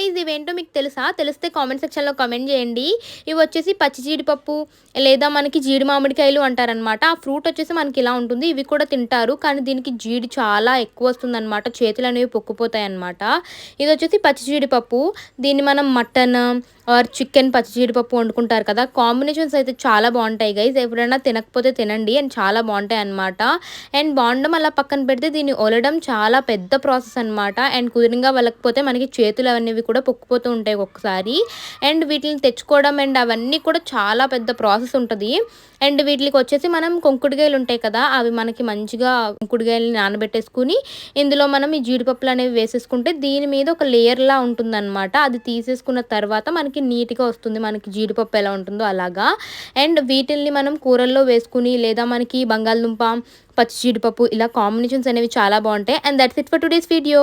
Guys ఇవేంటో మీకు తెలుసా? తెలిస్తే కామెంట్ సెక్షన్‌లో కామెంట్ చేయండి. ఇవొచ్చేసి పచ్చి జీడిపప్పు లేదా మనకి జీడి మామిడికాయలు అంటారనమాట. ఆ ఫ్రూట్ వచ్చేసి మనకి ఇలా ఉంటుంది. ఇవి కూడా తింటారు. కానీ దీనికి జీడి చాలా ఎక్కువొస్తుందనమాట. చేతులనేవి పొక్కుపోతాయన్నమాట. ఇదొచ్చేసి పచ్చి జీడిపప్పు. దీన్ని మనం మటన్ ఆర్ చికెన్ పచ్చి జీడిపప్పు వండుకుంటారు కదా! కాంబినేషన్స్ అయితే చాలా బావుంటాయి గైస్. ఎప్పుడైనా తినకపోతే తినండి అండ్ చాలా బావుంటాయన్నమాట. అండ్ బాండం అలా పక్కన పెడితే దీన్ని ఒలడం చాలా పెద్ద ప్రాసెస్ అనమాట. అండ్ కుదిరంగా ఒలకపోతే మనకి చేతులు అనేవి కూడా పొక్కుపోతూ ఉంటాయి ఒక్కొక్కసారి. అండ్ వీటిని తెచ్చుకోవడం అండ్ అవన్నీ కూడా చాలా పెద్ద ప్రాసెస్ ఉంటది. అండ్ వీటిలికొచ్చేసి మనం కుంకుడుగాయలు ఉంటాయి కదా! అవి మనకి మంచిగా కుంకుడుగాయలని నానబెట్టేసుకొని ఇందులో మనం ఈ జీడిపప్పులనేవి వేసేసుకుంటే దీని మీద ఒక లేయర్‌లా ఉంటుందనమాట. అది తీసేసుకున్న తర్వాత మనకి నీట్‌గా వస్తుంది. మనకి జీడిపప్పు ఎలా ఉంటుందో అలాగా. అండ్ వీటిల్ని మనం కూరల్లో వేసుకొని లేదా మనకి బంగాళదుంప, పచ్చి జీడిపప్పు ఇలా కాంబినేషన్స్ అనేవి చాలా బావుంటాయి. And that's it for today's video.